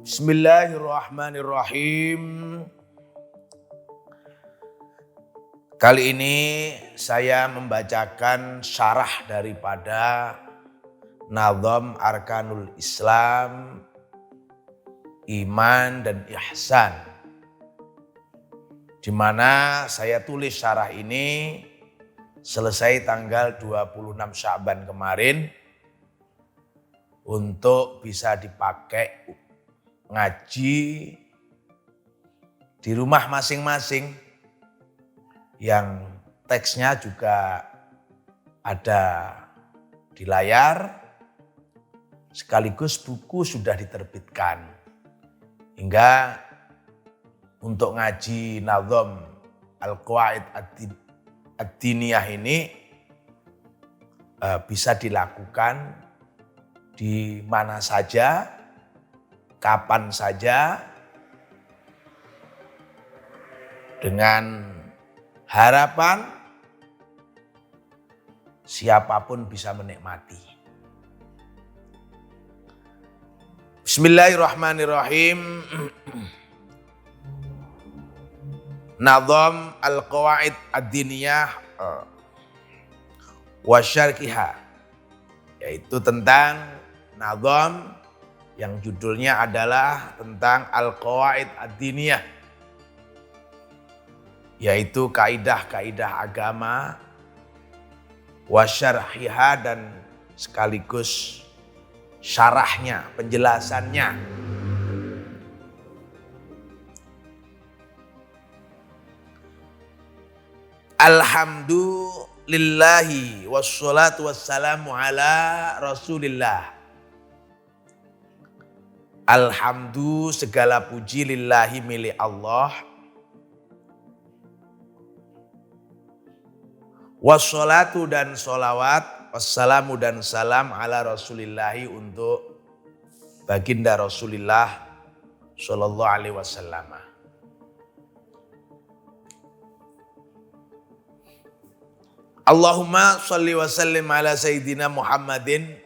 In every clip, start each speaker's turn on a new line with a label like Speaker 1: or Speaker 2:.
Speaker 1: Bismillahirrahmanirrahim. Kali ini saya membacakan syarah daripada Nadham Arkanul Islam, Iman dan Ihsan, di mana saya tulis syarah ini selesai tanggal 26 Sya'ban kemarin untuk bisa dipakai ngaji di rumah masing-masing, yang teksnya juga ada di layar, sekaligus buku sudah diterbitkan. Hingga untuk ngaji Nadham Al-Qawaid Ad-Diniyah ini bisa dilakukan di mana saja, kapan saja, dengan harapan siapapun bisa menikmati. Bismillahirrahmanirrahim. Nadham Al-Qawaid Ad-Diniyah wa Syarhiha, yaitu tentang nadham yang judulnya adalah tentang Al-Qawaid Ad-Diniyah, yaitu kaidah-kaidah agama, wa syarhiha, dan sekaligus syarahnya, penjelasannya. Alhamdulillahi wassalatu wassalamu ala Rasulillah. Alhamdu, segala puji, lillahi, milik Allah. Wassalatu, dan sholawat, wassalamu dan salam ala Rasulillahi, untuk baginda Rasulullah sallallahu alaihi wasallam. Allahumma sholli wa sallim ala Sayyidina Muhammadin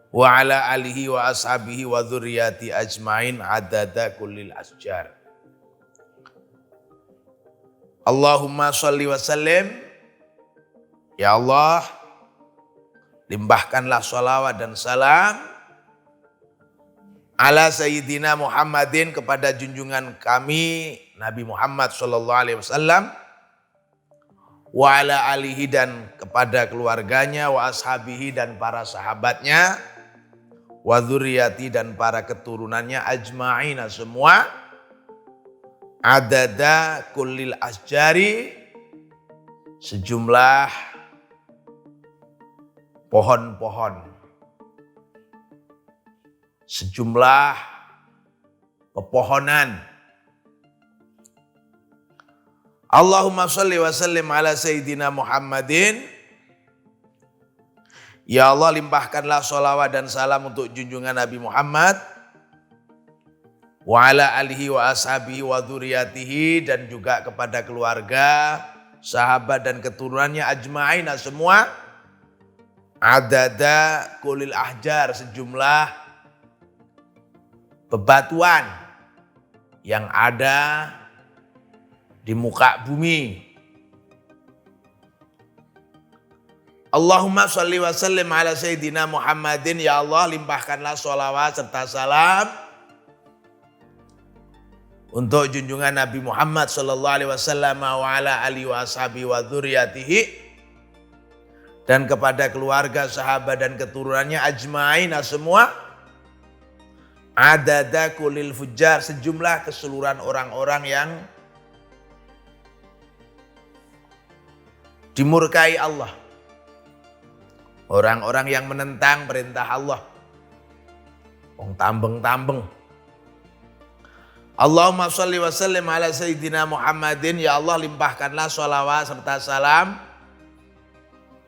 Speaker 1: wa ala alihi wa ashabihi wa dzurriyyati ajmain adada kullil asjar. Allahumma sholli wa sallim, ya Allah, limpahkanlah sholawat dan salam ala Sayyidina Muhammadin, kepada junjungan kami Nabi Muhammad sallallahu alaihi wasallam, wa ala alihi, dan kepada keluarganya, wa ashabihi, dan para sahabatnya, wa dzurriyyati, dan para keturunannya, ajma'ina, semua, adada kullil asjari, sejumlah pohon-pohon, sejumlah pepohonan. Allahumma sholli wa sallim ala Sayyidina Muhammadin, ya Allah, limpahkanlah sholawat dan salam untuk junjungan Nabi Muhammad, wa ala alihi wa ashabihi wa dzurriyyatihi, dan juga kepada keluarga, sahabat, dan keturunannya, ajma'ina, semua, adada kulil ahjar, sejumlah bebatuan yang ada di muka bumi. Allahumma sholli wa sallim ala Sayyidina Muhammadin, ya Allah, limpahkanlah sholawat serta salam untuk junjungan Nabi Muhammad sallallahu alaihi wasallam, wa ala alihi wa ashabihi wa dzurriyyatihi, dan kepada keluarga, sahabat, dan keturunannya, ajma'ina, semua, adada kulil fujjar, sejumlah keseluruhan orang-orang yang dimurkai Allah, orang-orang yang menentang perintah Allah, wong tambeng-tambeng. Allahumma sholli wa sallim ala Sayyidina Muhammadin, ya Allah, limpahkanlah sholawat serta salam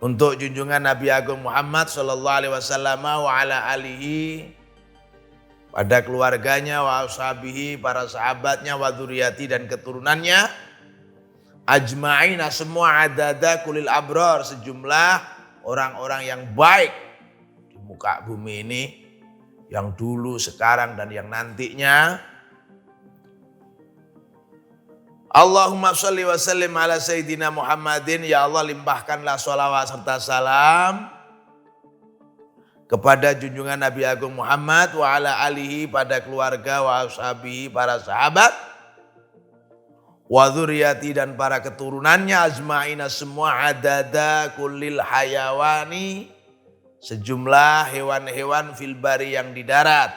Speaker 1: untuk junjungan Nabi Agung Muhammad sallallahu alaihi wasallam, wa ala alihi, pada keluarganya, wa ashabihi, para sahabatnya, wa dzurriyyati, dan keturunannya, ajma'ina, semua, adada kulil abrar, sejumlah orang-orang yang baik di muka bumi ini, yang dulu, sekarang, dan yang nantinya. Allahumma sholli wa sallim ala Sayyidina Muhammadin. Ya Allah, limpahkanlah sholawat serta salam kepada junjungan Nabi Agung Muhammad wa ala alihi, pada keluarga, wa ashabihi, para sahabat, wa dzurriyyati, dan para keturunannya, ajma'ina, semua, adada kullil hayawani, sejumlah hewan-hewan fil bari, yang di darat.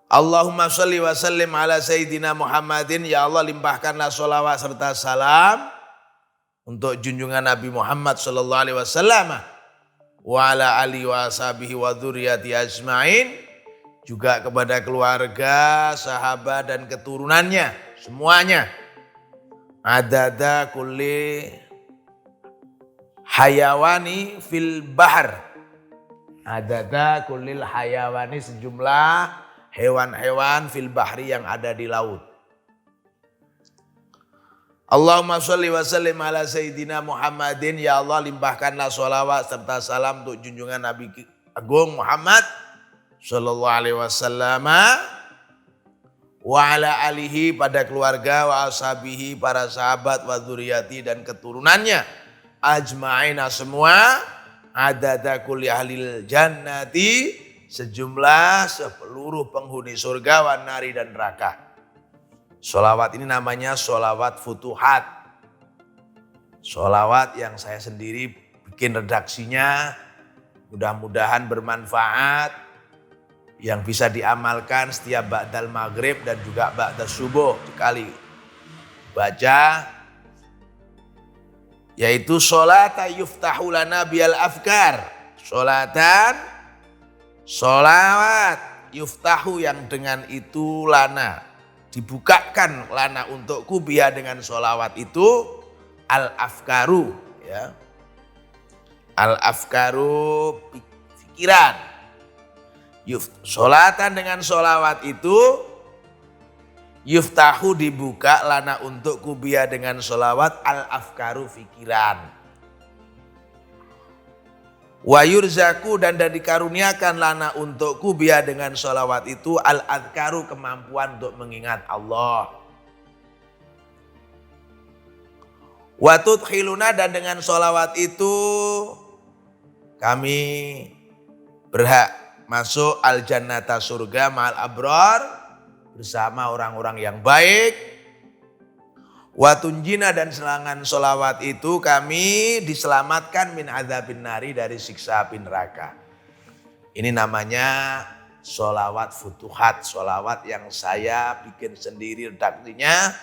Speaker 1: Allahumma sholli wa sallim ala Sayyidina Muhammadin. Ya Allah, limpahkanlah sholawat serta salam untuk junjungan Nabi Muhammad sallallahu alaihi wasallam wa ala alihi wa ashabihi wa dzurriyyati ajmain, juga kepada keluarga, sahabat, dan keturunannya semuanya. Adada kulli hayawani fil bahr. Adada kullil hayawani, sejumlah hewan-hewan fil bahri, yang ada di laut. Allahumma sholli wa sallim ala Sayyidina Muhammadin. Ya Allah, limpahkanlah sholawat serta salam untuk junjungan Nabi Agung Muhammad sallallahu alaihi wasallam wa ala alihi, pada keluarga, wa ashabihi, para sahabat, wa dzurriyyati, dan keturunannya, ajma'ina, semua, adada kulli ahlil jannati, sejumlah seluruh penghuni surga, wan nari, dan neraka. Sholawat ini namanya sholawat futuhat. Sholawat yang saya sendiri bikin redaksinya, mudah-mudahan bermanfaat, yang bisa diamalkan setiap ba'dal maghrib dan juga ba'dal subuh sekali baca, yaitu sholata yuftahu lana bial afkar. Sholawat yuftahu, yang dengan itu lana, dibukakan lana untukku, biha, dengan sholawat itu, al afkaru, ya, al afkaru, pikiran. Sholatan, dengan sholawat itu, yuftahu, dibuka, lana untukku, biha, dengan sholawat, al afkaru, pikiran. Wa yurzaku, dan dikaruniakan lana untukku, biha, dengan sholawat itu, al adkaru, kemampuan untuk mengingat Allah. Wa tudkhiluna, dan dengan sholawat itu kami berhak masuk al jannata, surga, ma'al abrar, bersama orang-orang yang baik. Wa tunjina, dan selangan sholawat itu kami diselamatkan min adzabin nari, dari siksa api neraka. Ini namanya sholawat futuhat, sholawat yang saya bikin sendiri redaksinya,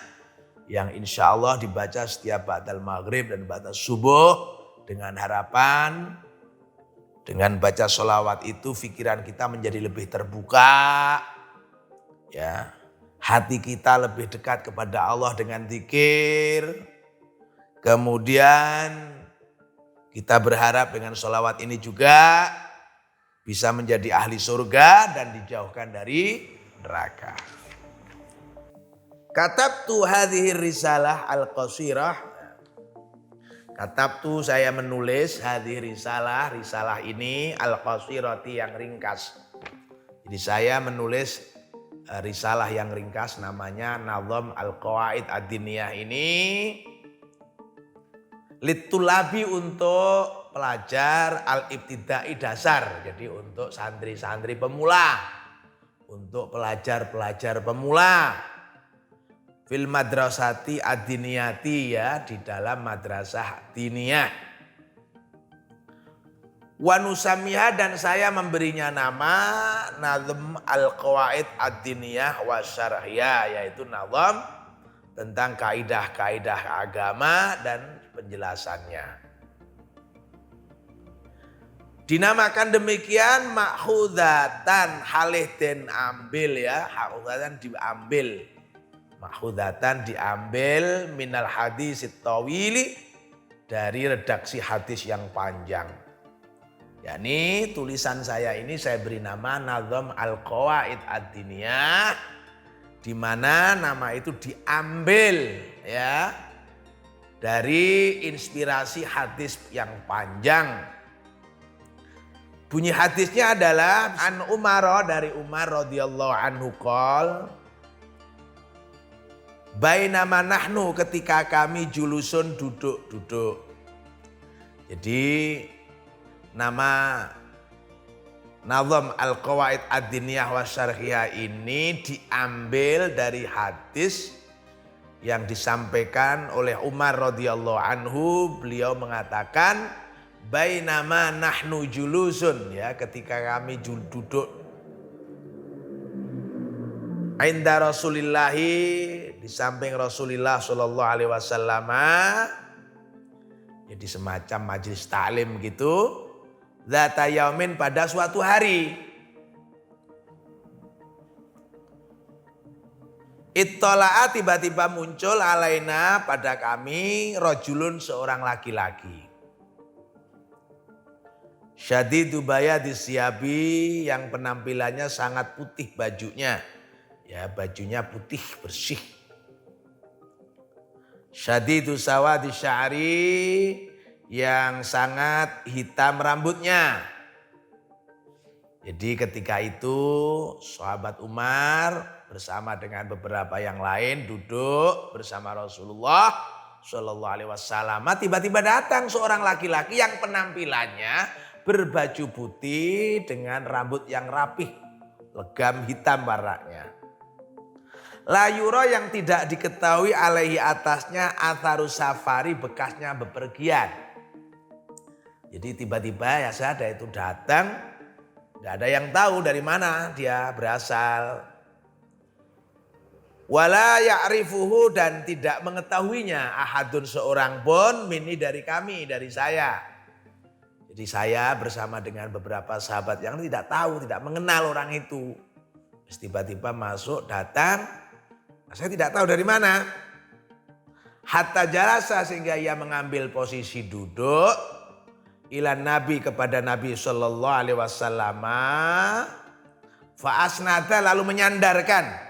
Speaker 1: yang insya Allah dibaca setiap ba'dal maghrib dan ba'dal subuh, dengan harapan dengan baca sholawat itu pikiran kita menjadi lebih terbuka, ya. Hati kita lebih dekat kepada Allah dengan zikir. Kemudian kita berharap dengan sholawat ini juga bisa menjadi ahli surga dan dijauhkan dari neraka. Katabtu hadhihi risalah al-qasirah. Katabtu, saya menulis, hadhihi risalah, risalah ini, al-qasirati, yang ringkas. Jadi saya menulis risalah yang ringkas, namanya Nazam Al-Qawaid Ad-Diniyah ini, litulabi, untuk pelajar al-ibtidai, dasar. Jadi untuk santri-santri pemula, untuk pelajar-pelajar pemula, fil madrasati ad-diniyati, ya, di dalam madrasah diniyah. Wa nusamiha, dan saya memberinya nama Nazm Al-Qawaid Ad-Diniyah wa Syar'iyah, yaitu nazam tentang kaidah-kaidah agama dan penjelasannya. Dinamakan demikian makhudatan, halih den ambil, ya, makhudatan diambil, makhudatan diambil, minal hadis tawili, dari redaksi hadis yang panjang. Yani tulisan saya ini saya beri nama Nazam Al-Qawaid Ad-Diniyah, di mana nama itu diambil, ya, dari inspirasi hadis yang panjang. Bunyi hadisnya adalah an Umar, dari Umar radhiyallahu anhu qol, bainama nahnu, ketika kami julusun duduk-duduk. Jadi nama Nazam Al-Qawaid Ad-Diniyah wa Syarhiyah ini diambil dari hadis yang disampaikan oleh Umar radhiyallahu anhu. Beliau mengatakan bainama nahnu julusun, ya, ketika kami duduk inda Rasulillahi, di samping Rasulullah sallallahu alaihi wasallam, jadi semacam majelis taklim gitu, dzata yaumin, pada suatu hari. Ittola'a, tiba-tiba muncul alaina, pada kami, rajulun, seorang laki-laki. Syadidu bayadis siyabi, yang penampilannya sangat putih bajunya. Ya, bajunya putih bersih. Syadidu sawadi sya'ri, yang sangat hitam rambutnya. Jadi ketika itu sahabat Umar bersama dengan beberapa yang lain duduk bersama Rasulullah Shallallahu Alaihi Wasallam. Tiba-tiba datang seorang laki-laki yang penampilannya berbaju putih dengan rambut yang rapih, legam hitam warnanya. Layuro, yang tidak diketahui alaihi, atasnya, atharus safari, bekasnya bepergian. Jadi tiba-tiba ya sahaja itu datang, gak ada yang tahu dari mana dia berasal. Wala ya'rifuhu, dan tidak mengetahuinya ahadun, seorang pun, mini, dari kami, dari saya. Jadi saya bersama dengan beberapa sahabat yang tidak tahu, tidak mengenal orang itu. Terus tiba-tiba masuk, datang, saya tidak tahu dari mana. Hatta jalasa, sehingga ia mengambil posisi duduk, ilan Nabi, kepada Nabi Sallallahu Alaihi Wasallam. Fa'asnada, lalu menyandarkan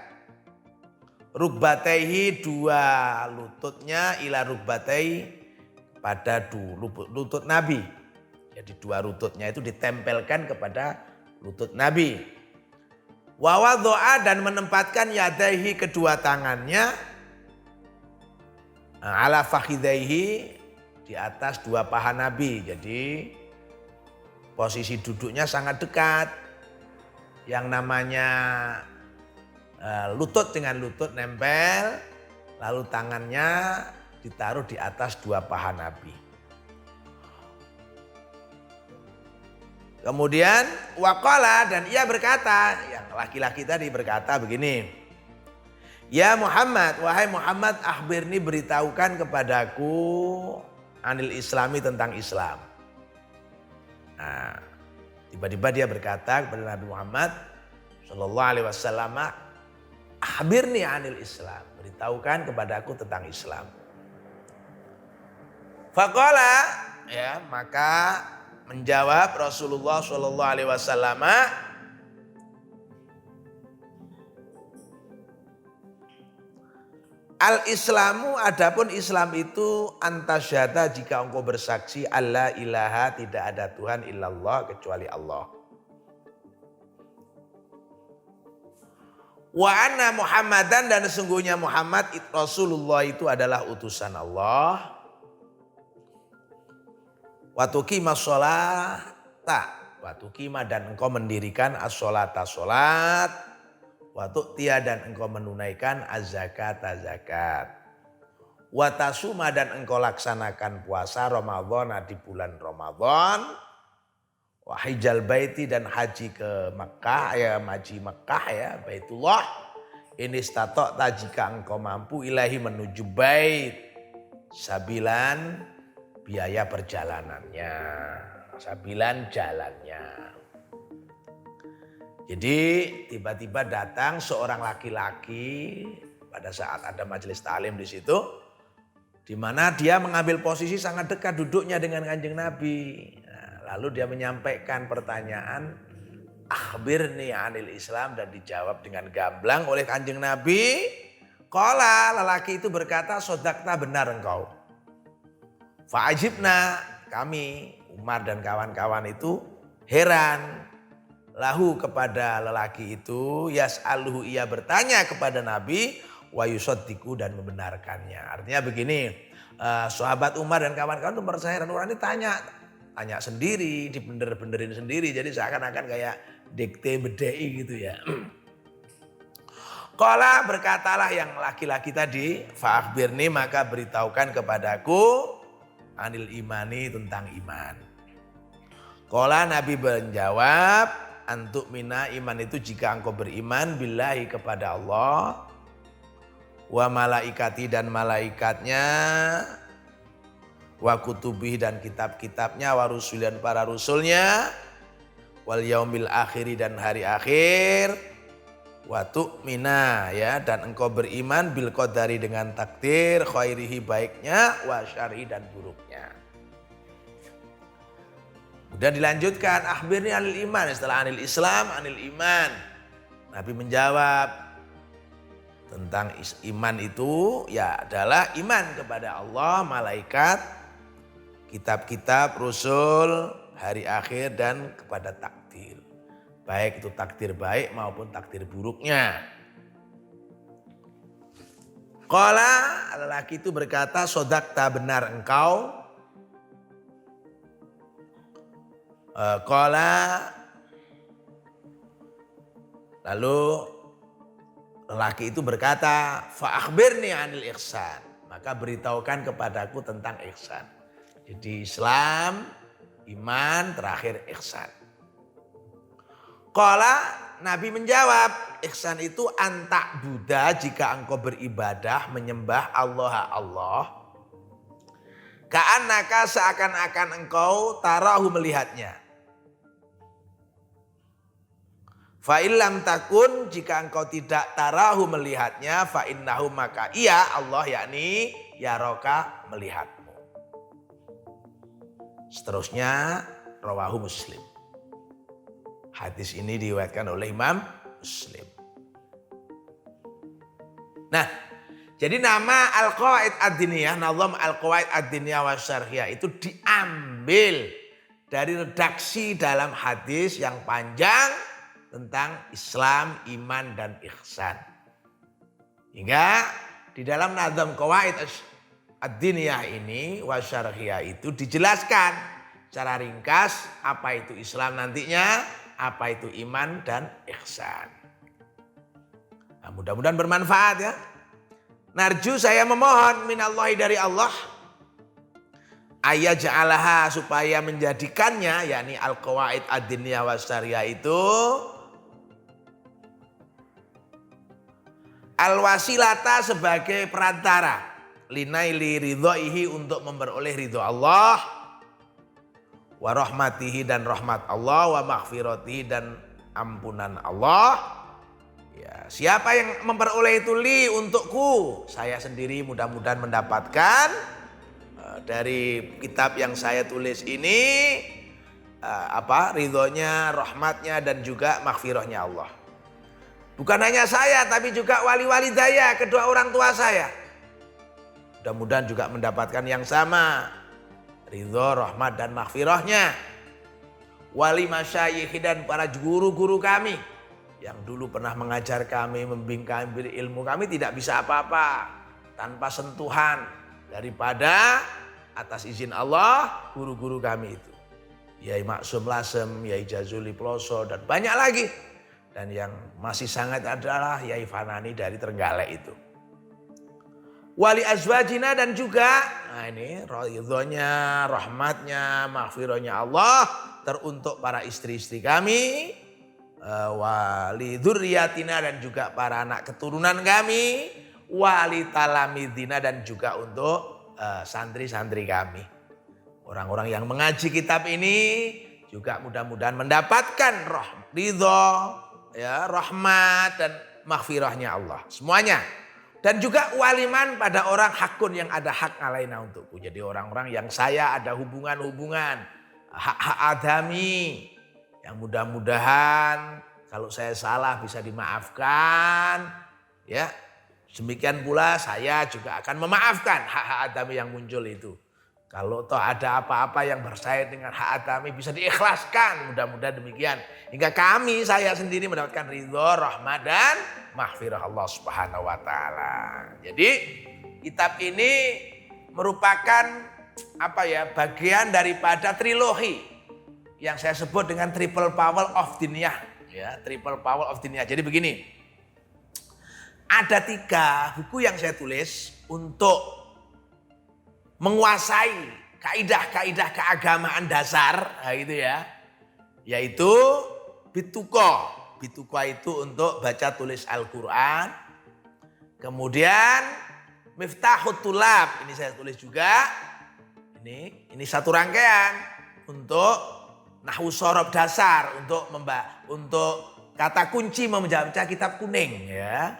Speaker 1: rukbataihi, dua lututnya, ila rukbataihi, pada lutut Nabi. Jadi dua lututnya itu ditempelkan kepada lutut Nabi. Wa wadha'a, dan menempatkan yadaihi, kedua tangannya, ala fakhidaihi, di atas dua paha Nabi. Jadi posisi duduknya sangat dekat. Yang namanya lutut dengan lutut nempel, lalu tangannya ditaruh di atas dua paha Nabi. Kemudian waqala, dan ia berkata, yang laki-laki tadi berkata begini, ya Muhammad, wahai Muhammad, akhbirni, beritahukan kepadaku, anil islami, tentang Islam. Nah, tiba-tiba dia berkata kepada Nabi Muhammad Sallallahu Alaihi Wasallam, akhbirni anil Islam, beritahukan kepadaku tentang Islam. Faqala, ya, maka menjawab Rasulullah Shallallahu Alaihi Wasallam, al-Islamu, adapun Islam itu, antasyhada, jika engkau bersaksi, alla ilaha, tidak ada Tuhan illallah, kecuali Allah. Wa anna Muhammadan, dan sesungguhnya Muhammad Rasulullah itu adalah utusan Allah. Watukima sholata, watukima, dan engkau mendirikan as-sholata, sholat. Watuktia, dan engkau menunaikan az-zakata, zakat. Watasuma, dan engkau laksanakan puasa Ramadan di bulan Ramadan. Wahijal baiti, dan haji ke Makkah, ya, haji Makkah, ya, Baitullah. Ini statokta, jika engkau mampu, ilahi, menuju bait, sabilan, biaya perjalanannya, sabilan, jalannya. Jadi tiba-tiba datang seorang laki-laki pada saat ada majelis ta'lim di situ, di mana dia mengambil posisi sangat dekat duduknya dengan Kanjeng Nabi. Nah, lalu dia menyampaikan pertanyaan, akhbirni anil Islam, dan dijawab dengan gamblang oleh Kanjeng Nabi. Qala, lelaki itu berkata, sodakta, benar engkau. Fa'ajibna, kami Umar dan kawan-kawan itu heran lahu kepada lelaki itu, yas'aluhu ia bertanya kepada Nabi, wa yusaddiqu dan membenarkannya. Artinya begini, sahabat Umar dan kawan-kawan itu merasa heran, orang ini tanya sendiri, dibener-benerin sendiri, jadi seakan-akan kayak dikte bedei gitu ya. Qala berkatalah yang laki-laki tadi, fa'akhbirni maka beritahukan kepadaku anil imani tentang iman. Qala Nabi menjawab, antuk mina iman itu jika engkau beriman billahi kepada Allah, wa malaikati dan malaikatnya, wa kutubihi dan kitab-kitabnya, wa rusul dan para rasulnya, wal yaumil akhiri dan hari akhir, wa tu'mina ya dan engkau beriman bil qadari dengan takdir, khairihi baiknya, wa syarri dan buruknya. Kemudian dilanjutkan, akhbirni anil iman, setelah anil Islam, anil iman. Nabi menjawab tentang iman itu ya adalah iman kepada Allah, malaikat, kitab-kitab, rasul, hari akhir dan kepada takdir. Baik itu takdir baik maupun takdir buruknya. Qala lelaki itu berkata, sodakta benar engkau. Qala lalu lelaki itu berkata, fa'akhbirni anil ihsan. Maka beritahukan kepadaku tentang ihsan. Jadi Islam, iman, terakhir ihsan. Qala Nabi menjawab, ihsan itu antak Buddha jika engkau beribadah menyembah Allah. Ka'annaka seakan-akan engkau tarahu melihatnya. Fa'illam takun jika engkau tidak tarahu melihatnya, fa'innahu maka ia Allah yakni yaroka melihatmu. Seterusnya rawahu Muslim. Hadis ini diriwayatkan oleh Imam Muslim. Nah, jadi nama Al-Qawaid Ad-Diniyah, Nazam Al-Qawaid Ad-Diniyah wa Syarhiyah itu diambil dari redaksi dalam hadis yang panjang tentang Islam, iman dan ihsan. Hingga di dalam Nazam Qawaid Ad-Diniyah ini wa Syarhiyah itu dijelaskan secara ringkas apa itu Islam nantinya, apa itu iman dan ihsan. Nah, mudah-mudahan bermanfaat ya. Narju saya memohon minallahi dari Allah ayaj'alaha supaya menjadikannya yakni al-qawaid ad-diniyah was syariah itu al-wasilata sebagai perantara linaili ridhoihi untuk memperoleh ridho Allah, wa rahmatihi dan rahmat Allah, wa maghfiratihi dan ampunan Allah. Ya, siapa yang memperoleh itu li untukku, saya sendiri mudah-mudahan mendapatkan dari kitab yang saya tulis ini ridhonya, rahmatnya dan juga maghfirahnya Allah. Bukan hanya saya tapi juga wali-wali daya, kedua orang tua saya. Mudah-mudahan juga mendapatkan yang sama. Ridho, rahmat dan maghfirahnya. Wali masyayikh dan para guru-guru kami yang dulu pernah mengajar kami, membimbing kami, ilmu kami tidak bisa apa-apa tanpa sentuhan daripada atas izin Allah guru-guru kami itu. Yai Maksum Lasem, Yai Jazuli Ploso dan banyak lagi. Dan yang masih sangat adalah Yai Fanani dari Trenggalek itu. Wali azwajina dan juga, nah ini ridhonya, rahmatnya, maghfirahnya Allah teruntuk para istri-istri kami, wali dzurriyyatina dan juga para anak keturunan kami, wali talamidina dan juga untuk santri-santri kami. Orang-orang yang mengaji kitab ini juga mudah-mudahan mendapatkan ridho, ya, rahmat dan maghfirahnya Allah. Semuanya. Dan juga waliman pada orang hakun yang ada hak alaina untukku. Jadi orang-orang yang saya ada hubungan-hubungan, hak-hak adami. Yang mudah-mudahan kalau saya salah bisa dimaafkan. Ya, demikian pula saya juga akan memaafkan hak-hak adami yang muncul itu. Kalau toh ada apa-apa yang bersaiz dengan hak kami bisa diikhlaskan. Mudah-mudahan demikian. Hingga saya sendiri mendapatkan ridho, rahmat dan maghfirah Allah Subhanahu wa taala. Jadi kitab ini merupakan bagian daripada trilogi yang saya sebut dengan triple power of diniyah, ya, triple power of diniyah. Jadi begini. Ada 3 buku yang saya tulis untuk menguasai kaidah-kaidah keagamaan dasar, gitu ya. Yaitu Bituqo. Bituqo itu untuk baca tulis Al-Qur'an. Kemudian Miftahut Tulab, ini saya tulis juga. Ini satu rangkaian untuk nahwu shorof dasar, untuk kata kunci membaca kitab kuning, ya.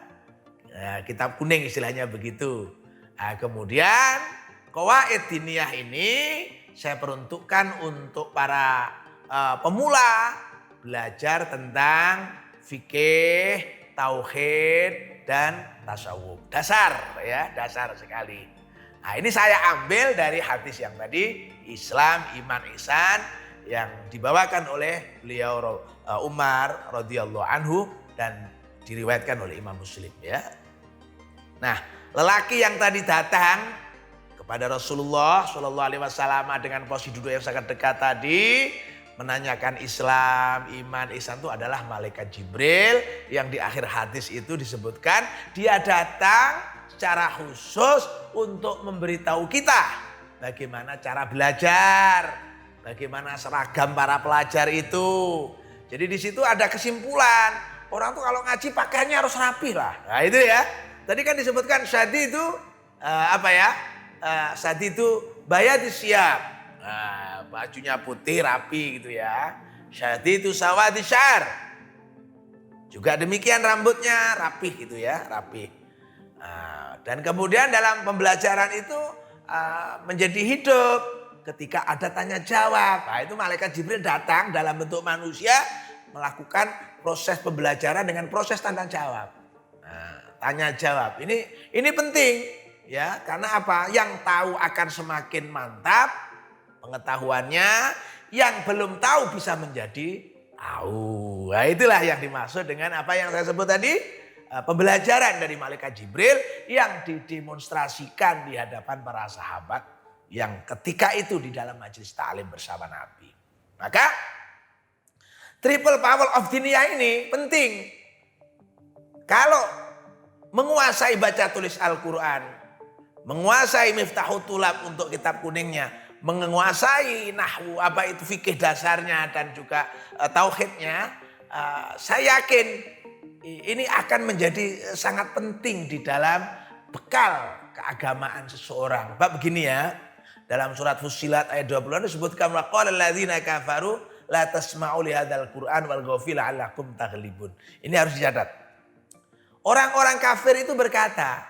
Speaker 1: Nah, kitab kuning istilahnya begitu. Nah, kemudian Qawaid diniyah ini saya peruntukkan untuk para pemula belajar tentang fikih, tauhid dan tasawuf. Dasar, ya, dasar sekali. Nah, ini saya ambil dari hadis yang tadi, Islam, iman, ihsan, yang dibawakan oleh beliau Umar radhiyallahu anhu dan diriwayatkan oleh Imam Muslim, ya. Nah, lelaki yang tadi datang pada Rasulullah Shallallahu Alaihi Wasallam dengan posisi duduk yang sangat dekat tadi, menanyakan Islam, iman, ihsan itu adalah malaikat Jibril yang di akhir hadis itu disebutkan dia datang secara khusus untuk memberitahu kita bagaimana cara belajar, bagaimana seragam para pelajar itu. Jadi di situ ada kesimpulan orang tuh kalau ngaji pakaiannya harus rapi lah. Nah itu ya. Tadi kan disebutkan syadi itu Sadi itu bayadis siap, bajunya putih rapi gitu ya. Sadi itu sawadi syar, juga demikian rambutnya rapih gitu ya, rapih. Dan kemudian dalam pembelajaran itu menjadi hidup ketika ada tanya jawab. Nah, itu malaikat Jibril datang dalam bentuk manusia melakukan proses pembelajaran dengan proses tanya jawab. Tanya jawab ini penting. Ya, karena apa? Yang tahu akan semakin mantap pengetahuannya, yang belum tahu bisa menjadi tahu. Nah, itulah yang dimaksud dengan apa yang saya sebut tadi, pembelajaran dari malaikat Jibril yang didemonstrasikan di hadapan para sahabat yang ketika itu di dalam majelis ta'lim bersama Nabi. Maka triple power of diniyah ini penting. Kalau menguasai baca tulis Al-Quran, menguasai Miftahut Tulab untuk kitab kuningnya, menguasai nahwu fikih dasarnya dan juga tauhidnya, saya yakin ini akan menjadi sangat penting di dalam bekal keagamaan seseorang. Bab begini ya, dalam surat Fussilat ayat 20 disebutkan waqala alladzina kafaru la tasma'u li hadzal Qur'an walghaw fihi la'allakum taghlibun. Ini harus dicatat. Orang-orang kafir itu berkata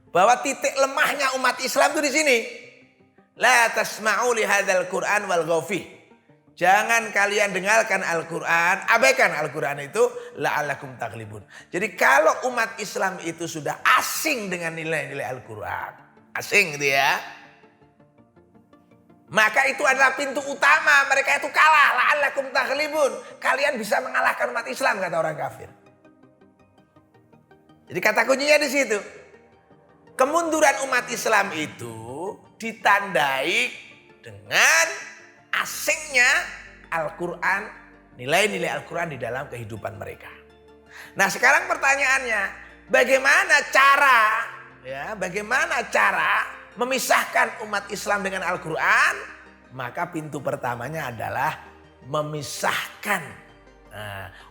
Speaker 1: bahwa titik lemahnya umat Islam itu di sini. La tasma'u li hadzal Qur'an walghaw fihi. Jangan kalian dengarkan Al-Quran, abaikan Al-Quran itu la'allakum taghlibun. Jadi kalau umat Islam itu sudah asing dengan nilai-nilai Al-Quran, asing gitu ya, maka itu adalah pintu utama mereka itu kalah, la'allakum taghlibun. Kalian bisa mengalahkan umat Islam kata orang kafir. Jadi kata kuncinya di situ. Kemunduran umat Islam itu ditandai dengan asingnya Al-Quran, nilai-nilai Al-Quran di dalam kehidupan mereka. Nah sekarang pertanyaannya, bagaimana cara memisahkan umat Islam dengan Al-Quran? Maka pintu pertamanya adalah memisahkan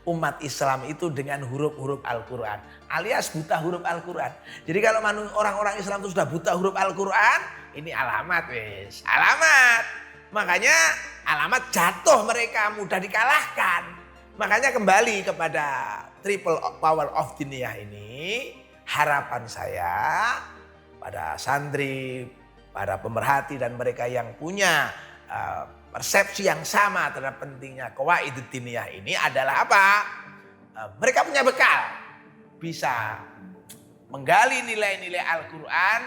Speaker 1: umat Islam itu dengan huruf-huruf Al-Quran, alias buta huruf Al-Quran. Jadi kalau orang-orang Islam itu sudah buta huruf Al-Quran, ini alamat wes, alamat. Makanya alamat jatuh mereka, mudah dikalahkan. Makanya kembali kepada triple power of diniyah ini, harapan saya pada santri, para pemerhati dan mereka yang punya persepsi yang sama terhadap pentingnya qawaid diniyah ini adalah apa? Mereka punya bekal, bisa menggali nilai-nilai Al-Quran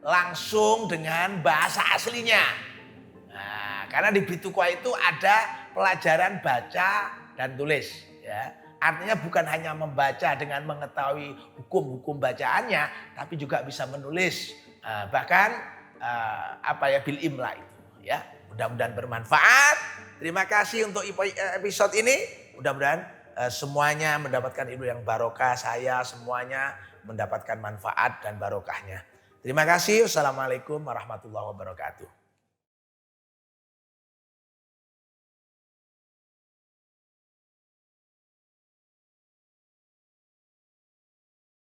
Speaker 1: langsung dengan bahasa aslinya. Nah, karena di Bitukwa itu ada pelajaran baca dan tulis. Ya. Artinya bukan hanya membaca dengan mengetahui hukum-hukum bacaannya, tapi juga bisa menulis. Bahkan bil imla itu. Ya, mudah-mudahan bermanfaat. Terima kasih untuk episode ini. Mudah-mudahan semuanya mendapatkan ilmu yang barokah. Saya semuanya mendapatkan manfaat dan barokahnya. Terima kasih. Wassalamualaikum warahmatullahi wabarakatuh.